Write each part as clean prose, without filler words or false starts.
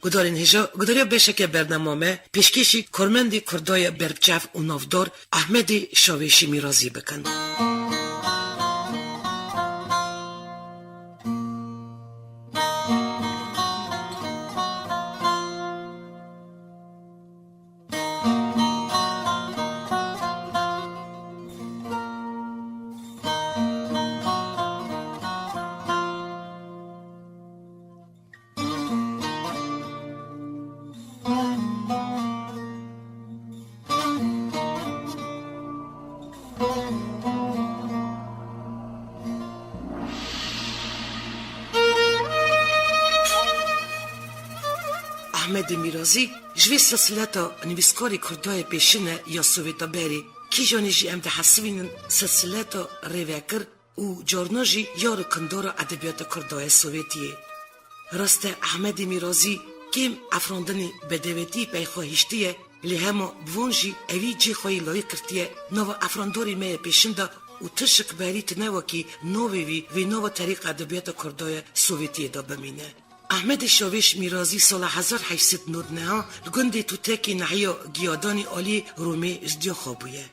گدارین هجا گداریا بشک برنامه پیشکشی کرمندی کردای بربچف و نافدار احمد شاوشی میرازی بکن. احمد میرازی جوی سلسلتا نویسکاری کردای پیشینه یا سویتا بری کی جانیجی ام ده حسوین سلسلتا ریوکر و جارناجی یار کندورا ادبیات کردای سویتیه. راست احمد میرازی کم افراندنی بدویتی پیخواهیشتیه لی همه بوانجی اوی جی خواهی لای کرتیه نو افراندوری می پیشنده و تشک بریت نوکی نووی وی نو طریق ادبیات کردای سویتیه دا بمینه. احمد شاوش میرازی سال 1809 لگنده تو تاکی نحیا گیادانی آلی رومی ازدیا خوابویه.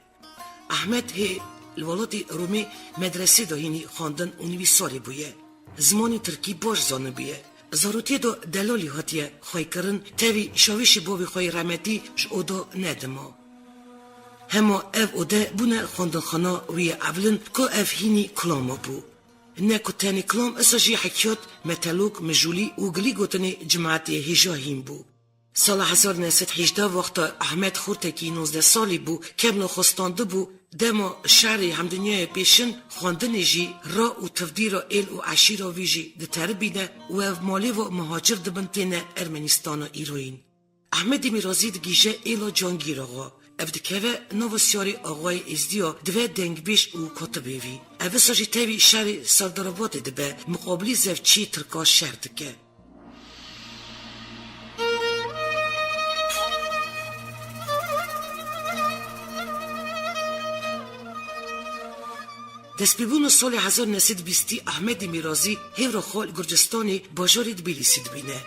احمد هی الولادی رومی مدرسه دا هینی خواندن و نویساری بویه. زمانی ترکی باش زانه بیه. ضرورتی دا دلالی هاتیه خواهی کرن تاوی شاوشی باوی خواهی رحمتی اودا ندما. هما او اوده بونه خواندنخانه وی اولن که او هینی کلاما بو. نکو تانی کلام اساجی حکیات متلوک مجولی و گلی گوتنی جماعتی هجاهیم بو. سال 1918 وقت احمد خورتکی 19 سالی بو کملو خستانده بو دما شعری همدنیای پیشن خواندن جی را و تفدیر ایل و عشیر ویجی ده تربینه و مالی و مهاجر دبنتین ارمنستان و ایروین. احمد میرازی دگیجه ایلا جانگیر آقا افدکوه نوسیاری آقای ازدیا دوه دنگبیش و کتبیوی. اوه ساجی تاوی شهر سرداراباد دبه مقابلی زفچی ترکا شهر دکه. دستبیبون سال 1920 احمد میرازی هیرا خال گرجستانی باجاری دبیلیسی دبینه.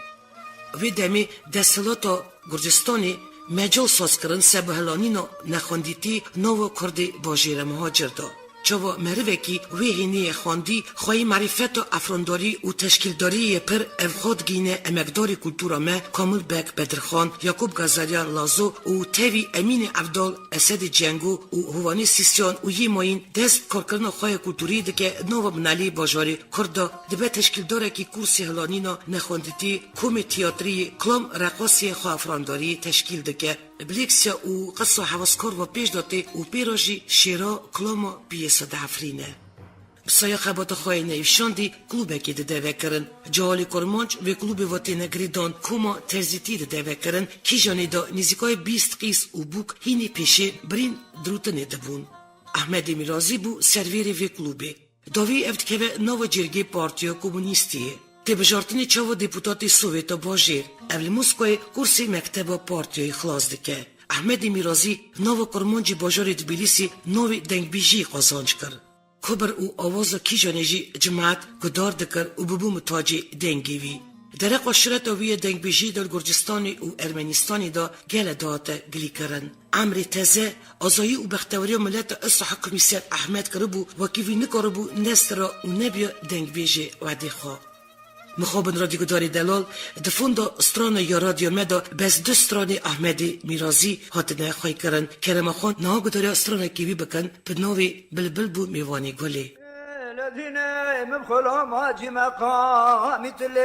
وی دمی دستلاتا گرجستانی مجال ساز کرن سبهلانینو نخوندیتی نو کردی باجیر مهاجر دا. چوا مروکی وی هینی خواندی خواهی معرفت و افرانداری و تشکیلداری پر افخاد گینه امکداری کلتورا ما کامل بک بدرخان، یعقوب گازاریان لازو و تاوی امین عبدال اسد جنگو و هوانی سیسیان و یی ماین دست کارکرن خواهی کلتوری دکه نو منالی باجاری کرده دبه تشکیلداره کی کورسی هلانینو نخوندیتی کوم تیاتری کلام رقاصی خواه افرانداری تشکیل دکه بلیکسیا و قصه حواسکار و پیش داته و پیراجی شیرا کلاما بیسا دعفرینه. بسایه خبات خواهی نیوشاندی کلوبه که ده وکرن. جوالی کرمانچ و کلوب واتی نگریدان کوما ترزیتی ده وکرن کی جانی دا نیزیکای 20 قیس و بوک هینی پیشه برین دروتنه دبون. احمد میرازی بو سرویری و کلوبه. داوی افتکوه نو جرگی پارتیا کومونیستیه. تی بجارتنی چاو دیپوتاتی سوویتا باجیر. اول موسکوی کورسی مکتبا پارتیای خلاص دکه. احمد میرازی نو کرمانچی باجار تبلیسی نوی دنگبیجی قازانج کرد. خبر او آوازا کی جانجی جماعت گدار دکر و ببو متاجی دنگیوی. درق و شرط اوی دنگبیجی در گرجستانی و ارمنستانی دا گل داته گلی کرن. عمری تزه آزایی و بختوری ملت اصح کمیسیت احمد کربو و کیوی نکاربو نسترا و نبیا دنگبیجی وعده خواه. مخابن رادیو داری دلال دفوندا استران یا رادیو مدا بس دو استران احمدی میرازی هاتنه خواهی کرن کرم خان نها گداری استران کیوی بکن پدناوی بلبل بو میوانی گلی الذين مبخلوا ماجي مقام تلاب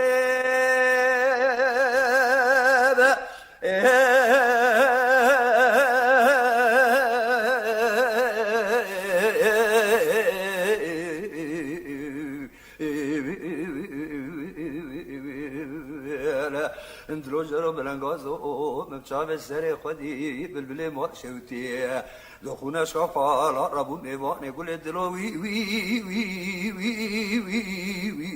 اندلو جرب لنغازو مبشاب السري خدي بالبلي مرشوتي دخونا شفال ربو نيوان يقول ادلو وي وي وي وي وي وي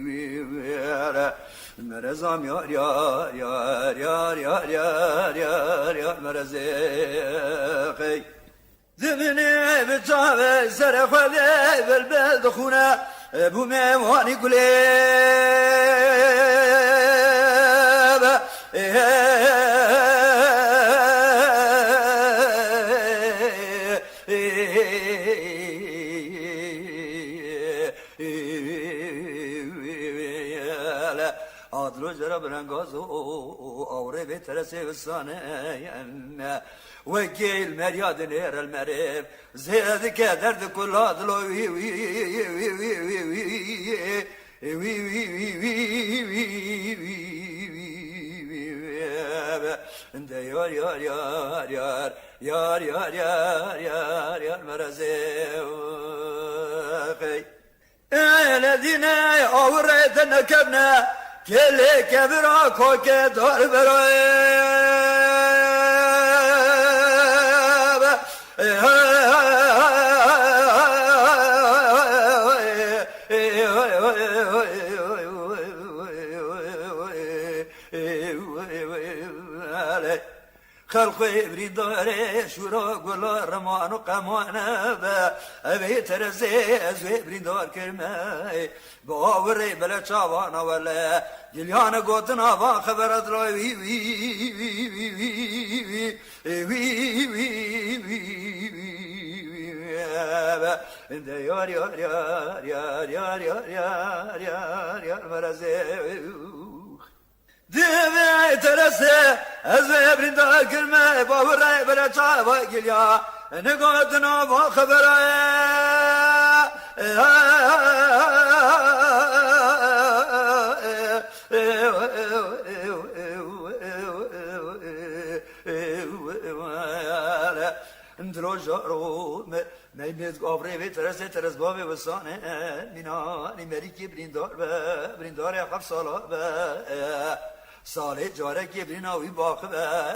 وي وي مرزام يا يا يا يا يا يا يا يا مرزقي زمني بتشاب السري خدي بالبلي دخونا ابو ميوان يقول adro jara brangazo avre betere sevsane ve gel meryadın erel meref zed keder kulladlo de yar yar yar yar yar yar yar yar yar merazev الذين أوردنا كبنا كل كبرا كوك دار برايب خلق برید داره شورا گلا رمان و قمانه به اوی ترزه از برید دار کرمه با آوری بله چاوانا وله گلیان گوتنا با خبرت رای وی وی وی وی وی وی وی وی یار یار یار یار یار یار یار یار یار مرزه دیوی ترسه از برین دار کرمه با برای برای چاوا گلیا نگاتنا با خبره اندرو جارو میمید گابره وی ترسه ترس باوی وسانه مینانی مریکی بریندار اقف سالا ساله جاره که برینا وی باخه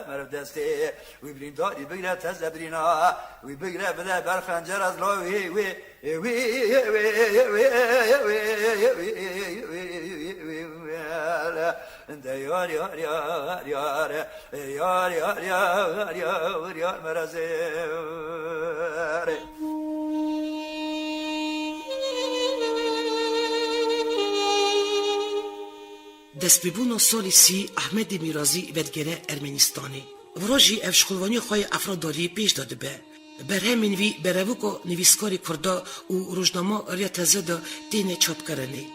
مرد دسته وی برینداری بگیره تز برینا وی بگیره بده بر خنجر از لا وی وی وی وی انده یار یار یار یار یار یار یار یار یار مرزه دست ببونو سالی سی احمد میرازی ودگره ارمنستانی وراجی افشخلوانی خواه افراداری پیش داده به بر همین وی بروکو نویسکاری کرده و روزنامه ریتزه دا تینه چاپ کرنی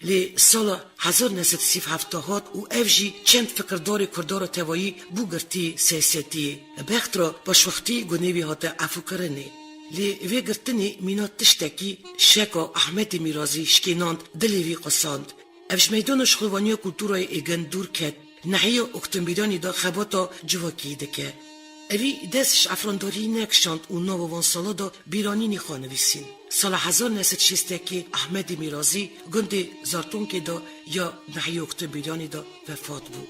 لی سال 1970 و افجی چند فکرداری کردار توایی بوگرتی سیاستی بخت را باشوختی گنیوی هاته افو کرنی لی وی گرتنی مینات تشتکی شکا احمد میرازی شکیناند دلی وی قصاند افش میدان شخلوانی کلتورای ایگن دور کد نحیه اکتنبیدانی دا خباتا جواکی دکه اوی دستش افرانداری نکشاند و نو وان سالا دا بیرانی نیخوا نویسین سال 1960 احمد میرازی گنده زارتونک دا یا نحیه اکتنبیدانی دا وفات بود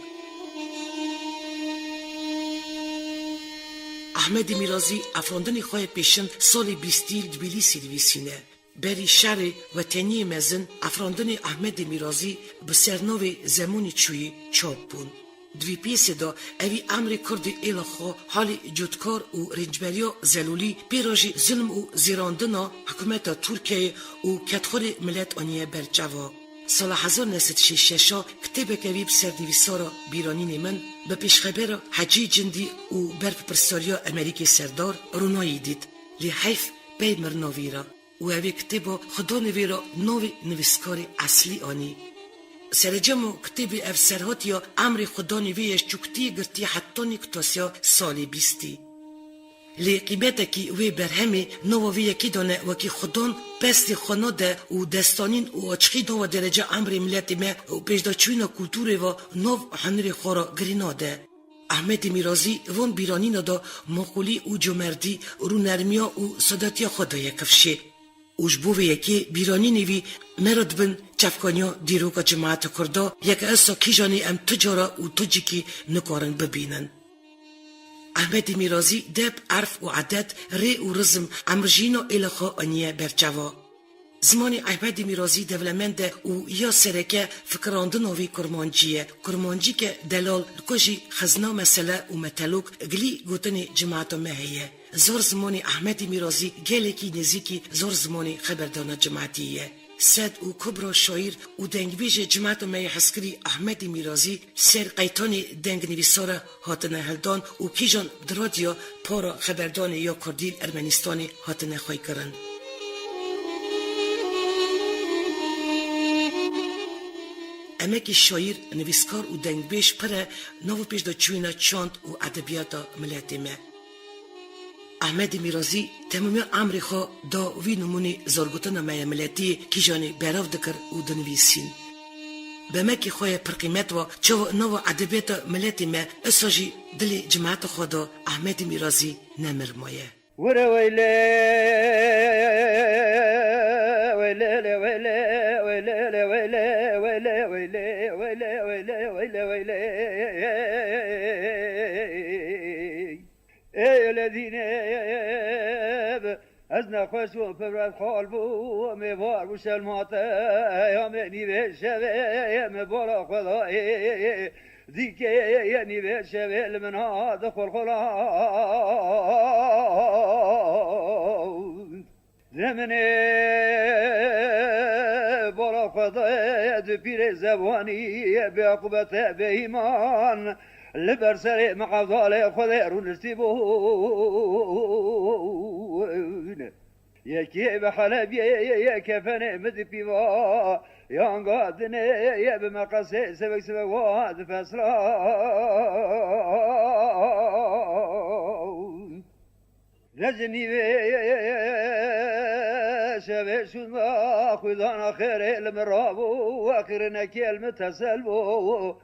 احمد میرازی افراندنی خواه پیشن سال 20 دبیلیسی دویسینه بری شهر وطنی مزن افراندن احمد میرازی به سرنوی زمانی چوی چاپ بون دوی پیسه دا اوی امر کرد ایلاخو حال جودکار و رنجبریا زلولی پیراجی ظلم و زیراندنا حکومت ترکیه و کتخور ملت آنیه برجوا سال 1966 کتاب کویب سردیویسارا بیرانین من به پیشخبر حجی جندی و برف پرساریا امریکی سردار رونایی دید لی حیف بید مرناوی را و اوی کتابا خدا نویرا نوی نویسکار اصلی آنی سرجمو کتاب اف سرهات یا امر خدا نویش چکتی گرتی حتی نکتاسیا سالی 20 لی قیمتا کی وی برهمی نو وی یکی دانه وکی خدان پست خاناده و دستانین و اچخی نو درجه امر ملت ما و پیشدا چوینا کلتوری و نو هنری خورا گریناده احمد میرازی وان بیرانین دا مقولی و جمردی رو نرمیا و صداتیا خدای کفشه اوش بوه یکی بیرانی نوی مرد بن چفکانیا دیروکا جماعت کرده یک اصا کیجانی ام تجارا و تجیکی نکارن ببینن احمد میرازی دب عرف و عدد ری و رزم امرجینا الخا انیه برچوا زمانی احمد میرازی دولمند و یا سرکه فکراندنوی کرمانجی که دلال کجی خزنا مسئله و متلوک گلی گوتن جماعت مهیه زور زمانی احمد میرازی گلکی نزیکی زور زمانی خبردان جماعتیه سد و کبرا شاعر و دنگویج جماعت می حسکری احمد میرازی سر قیتانی دنگ نویساره هاتنه هلدان و کیجان درادیا پارا خبردان یا کردیل ارمنستانی هاتنه خوی کرن. امکی شاعر نویسکار و دنگویج پره نو پیش دا چوینا چاند و ادبیاتا ملتی مه. احمد میرازی تمامی عمر خو دا وی نمونی زارگوتن مای ملتی کی جانی براو دکر و دنویسین. به مکی خوی پرقیمت و چو نو ادبیات ملتی ما اساجی دلی جماعت خدا احمد میرازی نمر مایه. وره ویله ویله ویله ویله ویله ویله ویله ویله ویله ویله ویله ای الذين از نخواست و پرد خال بو میوار و شلمات یا منی شوه مبارا خدای دیگه یعنی به شوه لمنا دخل خلا زمنه بارا خدای دو پیر زبانی به عقوبت به ایمان لبر سر مقابل خود رو نستیبون یکی به حلب یک فن مد پیوا یان قادنه یه به مقصه سبک واد فسرا رجنی به شبه شما خدانا خیر علم رابو آخر نکیل متسلبو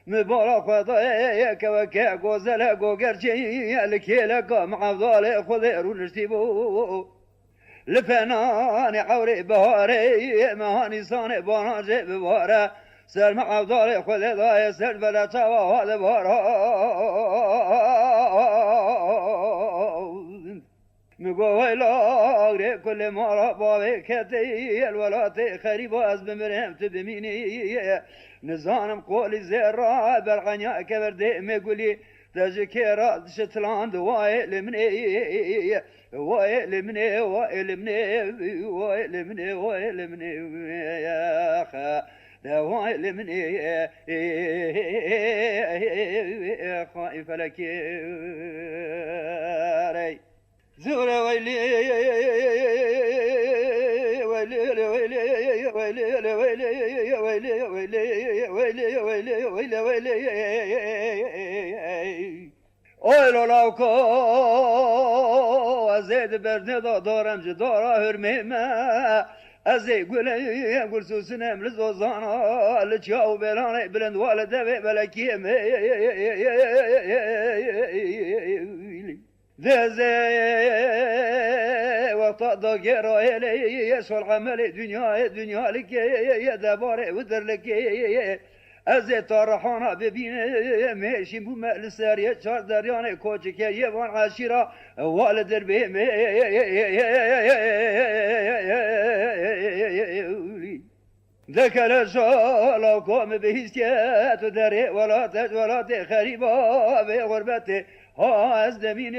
مبارك خدايا كوكا غوزلا غوغرجي الكيلا قام عضال خضير ونشتيبو لفنان عوري بهاري مهاني صاني باناجي ببارا سر مع عضال خضايا سر بلا توا هذا بارا مقوي لاغري كل مرة بابي كتي الولاتي خريبو از بمرهم تبميني نزانم قولي زيرا برغنيا كبردي مقولي تذكيرا شتلان دوائل مني وائل مني وائل مني وائل مني وائل مني يا خا وائل مني خائف لك زورا ويلي ويلي ويلي ويلي ويلي ويلي ويلي ويلي ويلي ويلي اويلو لاوكو ازيد برندا دارم جدارا هرميما ازي قول سوسنم لزوزانا لتشاو بلاني بلند والده بلكيم ذا وطادا غيرو الي يسول عمل دنيا لك يا دبار ودر لك ازي طرحانا ببين ماشي بو مال ساريه چار دريانه کوچك يوان عاشره والد دربه ذاك الرجال قام بهزكات ودري ولا خريبه بغربته ها از دمین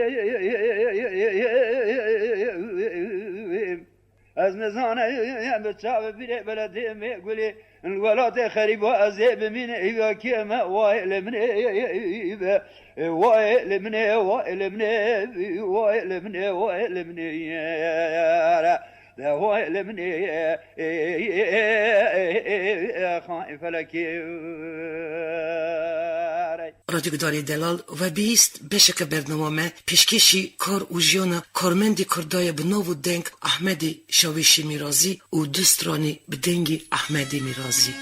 از نزانه بچاو بیره بلده میگولی الولاد خریب و از بمین ایوا کیما وائل من وائل من وائل من وائل من وائل من وائل من خائف لك رادیو گداری دلال و بیست بشک برنامه پیشکشی کار و جیانا کارمندی کردای بناو دنگ احمدی شاویشی میرازی و دوسترانی بدنگی احمدی میرازی.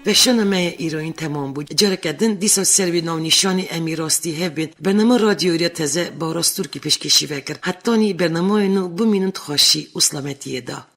و شنمه ایروین تمام بود. جاره کدن دیسا سروی ناو نشانی امی راستی هبین برنامه رادیویی تازه با راستور کی پیشکشی وکر. حتی نی برنامه اینو بمینند خوشی و سلامتی دا.